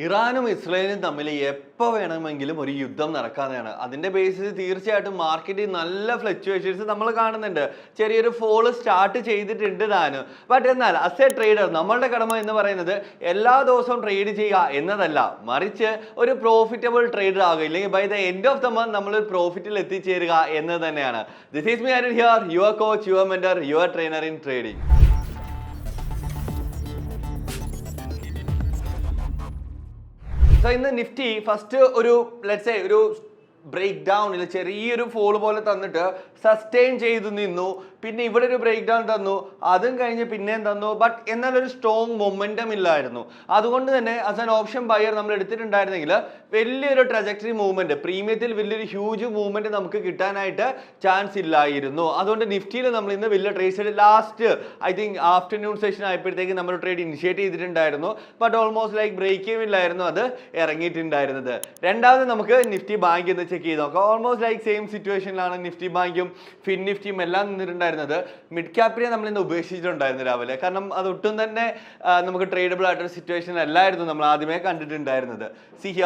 ഇറാനും ഇസ്രായേലും തമ്മിൽ എപ്പോൾ വേണമെങ്കിലും ഒരു യുദ്ധം നടക്കാതെയാണ്. അതിന്റെ ബേസിസ് തീർച്ചയായിട്ടും മാർക്കറ്റിൽ നല്ല ഫ്ലക്ച്വേഷൻസ് നമ്മൾ കാണുന്നുണ്ട്. ചെറിയൊരു ഫോള് സ്റ്റാർട്ട് ചെയ്തിട്ടുണ്ട് താനും. ബട്ട് എന്നാൽ അസ് എ ട്രേഡർ നമ്മളുടെ കടമ എന്ന് പറയുന്നത് എല്ലാ ദിവസവും ട്രേഡ് ചെയ്യുക എന്നതല്ല, മറിച്ച് ഒരു പ്രോഫിറ്റബിൾ ട്രേഡർ ആകുക, ഇല്ലെങ്കിൽ by the end of the month നമ്മൾ പ്രോഫിറ്റിൽ എത്തിച്ചേരുക എന്നത് തന്നെയാണ്. This is me Arun here, your coach, your mentor, your trainer in trading. So ഇന്ന് നിഫ്റ്റി ഫസ്റ്റ് ഒരു ലെറ്റ്സ് സേ ഒരു ബ്രേക്ക് ഡൗണിൽ ചെറിയൊരു ഫോൾ പോലെ തന്നിട്ട് സസ്റ്റെയിൻ ചെയ്തു നിന്നു. പിന്നെ ഇവിടെ ഒരു ബ്രേക്ക് ഡൗൺ തന്നു, അതും കഴിഞ്ഞ് പിന്നെയും തന്നു. ബട്ട് എന്നാൽ ഒരു സ്ട്രോങ് മൊമെന്റം ഇല്ലായിരുന്നു. അതുകൊണ്ട് തന്നെ ആസ് ആൻ ഓപ്ഷൻ ബയർ നമ്മൾ എടുത്തിട്ടുണ്ടായിരുന്നെങ്കിൽ വലിയൊരു ട്രജക്ടറി മൂവ്മെന്റ്, പ്രീമിയത്തിൽ വലിയൊരു ഹ്യൂജ് മൂവ്മെന്റ് നമുക്ക് കിട്ടാനായിട്ട് ചാൻസ് ഇല്ലായിരുന്നു. അതുകൊണ്ട് നിഫ്റ്റിയിൽ നമ്മൾ ഇന്ന് വലിയ trade last I think afternoon session ആയപ്പോഴത്തേക്ക് നമ്മൾ ട്രേഡ് ഇനിഷ്യേറ്റ് ചെയ്തിട്ടുണ്ടായിരുന്നു. ബട്ട് ഓൾമോസ്റ്റ് ലൈക്ക് ബ്രേക്കും ഇല്ലായിരുന്നു അത് ഇറങ്ങിയിട്ടുണ്ടായിരുന്നത്. രണ്ടാമത് നമുക്ക് നിഫ്റ്റി ബാങ്ക് എന്ന് ചെക്ക് ചെയ്ത് നോക്കാം. ഓൾമോസ്റ്റ് ലൈക്ക് സെയിം സിറ്റുവേഷനിലാണ് നിഫ്റ്റി ബാങ്കും ഫിൻ നിഫ്റ്റിയും എല്ലാം നിന്നിട്ടുണ്ടായിരുന്നത്. മിഡ് ക്യാപ്പിനെ നമ്മൾ ഇന്ന് ഉപേക്ഷിച്ചിട്ടുണ്ടായിരുന്നു രാവിലെ, കാരണം അത് ഒട്ടും തന്നെ നമുക്ക് ട്രേഡബിൾ ആയിട്ടൊരു സിറ്റുവേഷൻ അല്ലായിരുന്നു നമ്മൾ ആദ്യമേ കണ്ടിട്ടുണ്ടായിരുന്നത്. സിഹിയ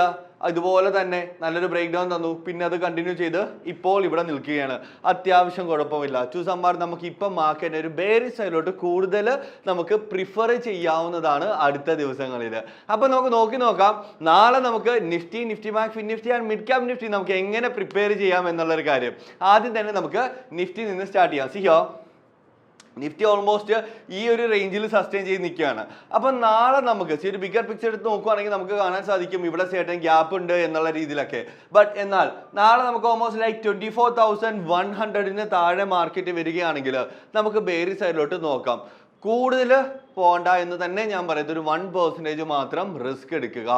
ഇതുപോലെ തന്നെ നല്ലൊരു ബ്രേക്ക് ഡൗൺ തന്നു, പിന്നെ അത് കണ്ടിന്യൂ ചെയ്ത് ഇപ്പോൾ ഇവിടെ നിൽക്കുകയാണ്. അത്യാവശ്യം കുഴപ്പമില്ല. ടു സമ്മാർ നമുക്ക് ഇപ്പം മാർക്കറ്റിന് ഒരു ബെയറിഷ് സൈഡിലോട്ട് കൂടുതൽ നമുക്ക് പ്രിഫർ ചെയ്യാവുന്നതാണ് അടുത്ത ദിവസങ്ങളിൽ. അപ്പൊ നമുക്ക് നോക്കാം നാളെ നമുക്ക് Nifty, Nifty bank, fin Nifty and mid cap Nifty നമുക്ക് എങ്ങനെ പ്രിപ്പയർ ചെയ്യാം എന്നുള്ളൊരു കാര്യം. ആദ്യം തന്നെ നമുക്ക് നിഫ്റ്റി നിന്ന് സ്റ്റാർട്ട് ചെയ്യാം. സിഹിയോ നിഫ്റ്റി ഓൾമോസ്റ്റ് ഈ ഒരു റേഞ്ചിൽ സസ്റ്റെയിൻ ചെയ്ത് നിൽക്കുകയാണ്. അപ്പൊ നാളെ നമുക്ക് ഒരു ബിഗർ പിക്ചർ എടുത്ത് നോക്കുകയാണെങ്കിൽ നമുക്ക് കാണാൻ സാധിക്കും ഇവിടെ ചേട്ടൻ ഗ്യാപ്പ് ഉണ്ട് എന്നുള്ള രീതിയിലൊക്കെ. ബട്ട് എന്നാൽ നാളെ നമുക്ക് ഓൾമോസ്റ്റ് ലൈക്ക് 24,100 താഴെ മാർക്കറ്റ് വരികയാണെങ്കിൽ നമുക്ക് ബേറി സൈഡിലോട്ട് നോക്കാം. കൂടുതൽ പോണ്ട എന്ന് തന്നെ ഞാൻ പറയുന്നത്, ഒരു 1% മാത്രം റിസ്ക് എടുക്കുക.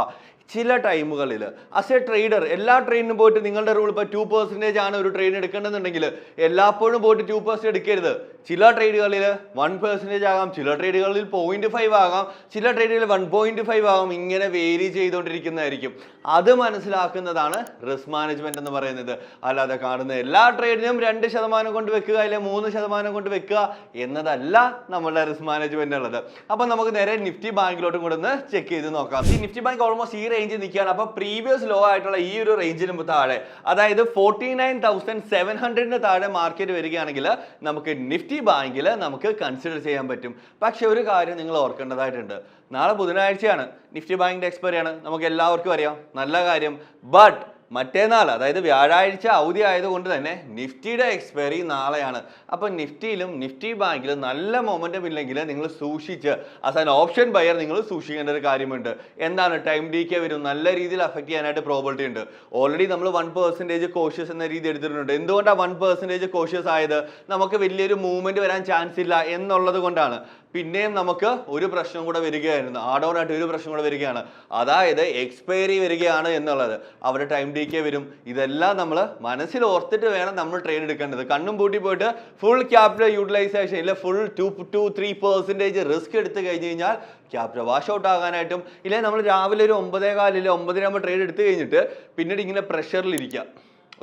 ചില ടൈമുകളിൽ ആസ് എ ട്രേഡർ എല്ലാ ട്രെയിനിനും പോയിട്ട് നിങ്ങളുടെ റൂൾ ഇപ്പോൾ 2% ആണ് ഒരു ട്രെയിൻ എടുക്കേണ്ടതെന്നുണ്ടെങ്കിൽ എല്ലാപ്പോഴും പോയിട്ട് 2% എടുക്കരുത്. ചില ട്രേഡുകളിൽ 1% ആകാം, ചില ട്രേഡുകളിൽ 0.5 ആകാം, ചില ട്രേഡുകളിൽ 1.5 ആകാം. ഇങ്ങനെ വേരി ചെയ്തുകൊണ്ടിരിക്കുന്നതായിരിക്കും. അത് മനസ്സിലാക്കുന്നതാണ് റിസ്ക് മാനേജ്മെന്റ് എന്ന് പറയുന്നത്. അല്ലാതെ കാണുന്ന എല്ലാ ട്രേഡിനും 2% കൊണ്ട് വെക്കുക, അല്ലെങ്കിൽ 3% കൊണ്ട് വെക്കുക എന്നതല്ല നമ്മളുടെ റിസ്ക് മാനേജ്മെന്റ് ഉള്ളത്. അപ്പൊ നമുക്ക് നേരെ നിഫ്റ്റി ബാങ്കിലോട്ടും കൂടെ ഒന്ന് ചെക്ക് ചെയ്ത് നോക്കാം. ഈ നിഫ്റ്റി ബാങ്ക് ഓൾമോസ്റ്റ് ഈ റേഞ്ചിൽ നിൽക്കുകയാണ്. അപ്പൊ പ്രീവിയസ് ലോ ആയിട്ടുള്ള ഈ ഒരു റേഞ്ചിന് താഴെ, അതായത് 49,700 താഴെ മാർക്കറ്റ് വരികയാണെങ്കിൽ നമുക്ക് നിഫ്റ്റി ബാങ്കിൽ നമുക്ക് കൺസിഡർ ചെയ്യാൻ പറ്റും. പക്ഷെ ഒരു കാര്യം നിങ്ങൾ ഓർക്കേണ്ടതായിട്ടുണ്ട്, നാളെ ബുധനാഴ്ചയാണ്, നിഫ്റ്റി ബാങ്കിന്റെ എക്സ്പയറി ആണ്, നമുക്ക് എല്ലാവർക്കും അറിയാം, നല്ല കാര്യം. ബട്ട് മറ്റേനാൾ അതായത് വ്യാഴാഴ്ച അവധി ആയതുകൊണ്ട് തന്നെ നിഫ്റ്റിയുടെ എക്സ്പയറി നാളെയാണ്. അപ്പം നിഫ്റ്റിയിലും നിഫ്റ്റി ബാങ്കിലും നല്ല മൊമെന്റം ഇല്ലെങ്കിൽ നിങ്ങൾ സൂക്ഷിച്ച് ആസ് ആൻ ഓപ്ഷൻ ബയർ നിങ്ങൾ സൂക്ഷിക്കേണ്ട ഒരു കാര്യമുണ്ട്. എന്താണ് ടൈം ഡീക്കെ വരും, നല്ല രീതിയിൽ അഫക്ട് ചെയ്യാനായിട്ട് പ്രോബിലിറ്റി ഉണ്ട്. ഓൾറെഡി നമ്മൾ 1% കോഷ്യസ് എന്ന രീതി എടുത്തിട്ടുണ്ട്. എന്തുകൊണ്ടാണ് 1% കോഷ്യസ് ആയത്? നമുക്ക് വലിയൊരു മൂവ്മെന്റ് വരാൻ ചാൻസ് ഇല്ല എന്നുള്ളത് കൊണ്ടാണ്. പിന്നെയും നമുക്ക് ഒരു പ്രശ്നം കൂടെ വരികയായിരുന്നു, ആഡോണായിട്ട് ഒരു പ്രശ്നം കൂടെ വരികയാണ്, അതായത് എക്സ്പയറി വരികയാണ് എന്നുള്ളത്. അവിടെ ടൈം ഡീക്കെ വരും. ഇതെല്ലാം നമ്മൾ മനസ്സിൽ ഓർത്തിട്ട് വേണം നമ്മൾ ട്രേഡ് എടുക്കേണ്ടത്. കണ്ണും പൂട്ടി പോയിട്ട് ഫുൾ ക്യാപിറ്റൽ യൂട്ടിലൈസേഷൻ ഇല്ല, ഫുൾ 2-3% റിസ്ക് എടുത്തു കഴിഞ്ഞ് കഴിഞ്ഞാൽ ക്യാപിറ്റൽ വാഷ് ഔട്ട് ആകാനായിട്ടും ഇല്ലേ. നമ്മൾ രാവിലെ ഒരു 9:15 9:00 ട്രേഡ് എടുത്തു കഴിഞ്ഞിട്ട് പിന്നീട് ഇങ്ങനെ പ്രഷറിലിരിക്കുക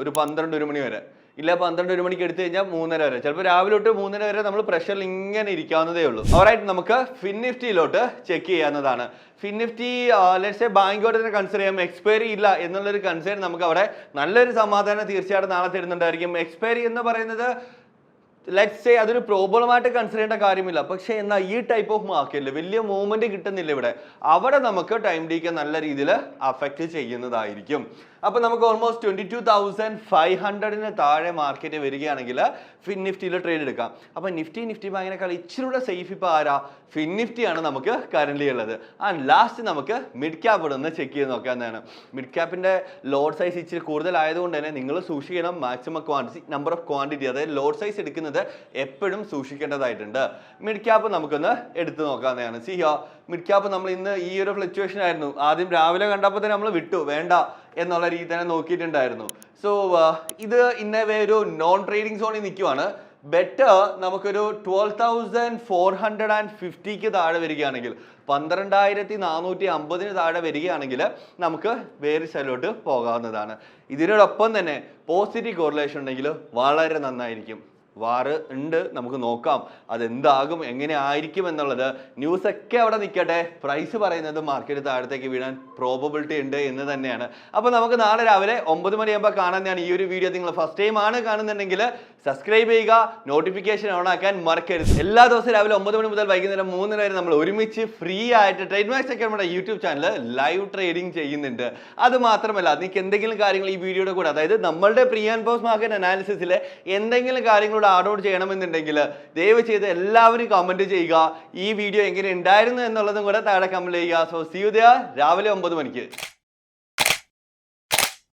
ഒരു 12-1 മണി വരെ, ഇല്ല 12-1 മണിക്ക് എടുത്തു കഴിഞ്ഞാൽ 3:30 വരെ, ചിലപ്പോൾ രാവിലെ തൊട്ട് 3:30 വരെ നമ്മൾ പ്രഷറിൽ ഇങ്ങനെ ഇരിക്കാവുന്നതേ ഉള്ളൂ. ഓൾറൈറ്റ്, നമുക്ക് ഫിൻ നിഫ്റ്റിയിലോട്ട് ചെക്ക് ചെയ്യാവുന്നതാണ്. ഫിൻ നിഫ്റ്റി ലെറ്റ്സ് സേ ബാങ്കോട്ട് തന്നെ കൺസിഡർ ചെയ്യാം. എക്സ്പയറി ഇല്ല എന്നുള്ളൊരു കൺസേൺ നമുക്ക് അവിടെ നല്ലൊരു സമാധാനം തീർച്ചയായിട്ടും നാളെ തരുന്നുണ്ടായിരിക്കും. എക്സ്പയറി എന്ന് പറയുന്നത് ലെറ്റ്സ് സേ അതൊരു പ്രോബ്ലമായിട്ട് കൺസിഡർ ചെയ്യേണ്ട കാര്യമില്ല. പക്ഷേ എന്നാൽ ഈ ടൈപ്പ് ഓഫ് മാർക്കറ്റിൽ വലിയ മൂവ്മെന്റ് കിട്ടുന്നില്ല ഇവിടെ, അവിടെ നമുക്ക് ടൈം ഡീക്ക് നല്ല രീതിയിൽ അഫക്റ്റ് ചെയ്യുന്നതായിരിക്കും. അപ്പൊ നമുക്ക് ഓൾമോസ്റ്റ് 22,500 താഴെ മാർക്കറ്റ് വരികയാണെങ്കിൽ ഫിൻ നിഫ്റ്റിയിൽ ട്രേഡ് എടുക്കാം. അപ്പൊ നിഫ്റ്റി ബാങ്കിനേക്കാൾ ഇച്ചിരി സേഫ് ഇപ്പൊ ആരാ? ഫിൻ നിഫ്റ്റിയാണ് നമുക്ക് കറന്റ് ഉള്ളത്. ആൻഡ് ലാസ്റ്റ് നമുക്ക് മിഡ് ക്യാപ്പ് ഒന്ന് ചെക്ക് ചെയ്ത് നോക്കാവുന്നതാണ്. മിഡ് ക്യാപ്പിന്റെ ലോഡ് സൈസ് ഇച്ചിരി കൂടുതലായതുകൊണ്ട് തന്നെ നിങ്ങൾ സൂക്ഷിക്കണം. Maximum quantity, number of quantity, അതായത് ലോഡ് സൈസ് എടുക്കുന്നത് എപ്പോഴും സൂക്ഷിക്കേണ്ടതായിട്ടുണ്ട്. മിഡ് ക്യാപ്പ് നമുക്കൊന്ന് എടുത്തു നോക്കാവുന്നതാണ്. സിഹിയോ മിഡ് ക്യാപ്പ് നമ്മൾ ഇന്ന് ഈ ഒരു ഫ്ലക്ച്വേഷൻ ആയിരുന്നു. ആദ്യം രാവിലെ കണ്ടപ്പോൾ തന്നെ നമ്മൾ വിട്ടു, വേണ്ട എന്നുള്ള രീതി തന്നെ നോക്കിയിട്ടുണ്ടായിരുന്നു. സോ ഇത് ഇന്നവേ ഒരു നോൺ ട്രേഡിംഗ് സോണിൽ നിൽക്കുവാണ്. ബെറ്റർ നമുക്കൊരു 12,450 താഴെ വരികയാണെങ്കിൽ, 12,450 താഴെ വരികയാണെങ്കിൽ നമുക്ക് വേറെ സൈഡിലോട്ട് പോകാവുന്നതാണ്. ഇതിനോടൊപ്പം തന്നെ പോസിറ്റീവ് കോറിലേഷൻ ഉണ്ടെങ്കിൽ വളരെ നന്നായിരിക്കും. വാറ് ഉണ്ട്, നമുക്ക് നോക്കാം അതെന്താകും, എങ്ങനെ ആയിരിക്കും എന്നുള്ളത്. ന്യൂസൊക്കെ അവിടെ നിൽക്കട്ടെ, പ്രൈസ് പറയുന്നത് മാർക്കറ്റ് താഴത്തേക്ക് വീഴാൻ പ്രോബബിലിറ്റി ഉണ്ട് എന്ന് തന്നെയാണ്. അപ്പോൾ നമുക്ക് നാളെ രാവിലെ 9 മണിയാകുമ്പോൾ കാണാൻ. ഈ ഒരു വീഡിയോ നിങ്ങൾ ഫസ്റ്റ് ടൈം ആണ് കാണുന്നുണ്ടെങ്കിൽ സബ്സ്ക്രൈബ് ചെയ്യുക, നോട്ടിഫിക്കേഷൻ ഓൺ ആക്കാൻ മറക്കരുത്. എല്ലാ ദിവസവും രാവിലെ 9 മണി മുതൽ വൈകുന്നേരം 3 വരെ നമ്മൾ ഒരുമിച്ച് ഫ്രീ ആയിട്ട് ട്രേഡ് മാക്സ് ഒക്കെ നമ്മുടെ യൂട്യൂബ് ചാനൽ ലൈവ് ട്രേഡിംഗ് ചെയ്യുന്നുണ്ട്. അത് മാത്രമല്ല, നിങ്ങൾക്ക് എന്തെങ്കിലും കാര്യങ്ങൾ ഈ വീഡിയോയുടെ കൂടെ, അതായത് നമ്മളുടെ പ്രീ ആൻഡ് പോസ്റ്റ് മാർക്കറ്റ് അനാലിസിസിലെ എന്തെങ്കിലും കാര്യങ്ങളോട് ആഡ് ഓൺ ചെയ്യണമെന്നുണ്ടെങ്കിൽ ദയവ് ചെയ്ത് എല്ലാവരും കമന്റ് ചെയ്യുക. ഈ വീഡിയോ എങ്ങനെ ഉണ്ടായിരുന്നു എന്നുള്ളതും കൂടെ താഴെ കമന്റ് ചെയ്യുക. സോ സീ യു ദേർ രാവിലെ 9 മണിക്ക്.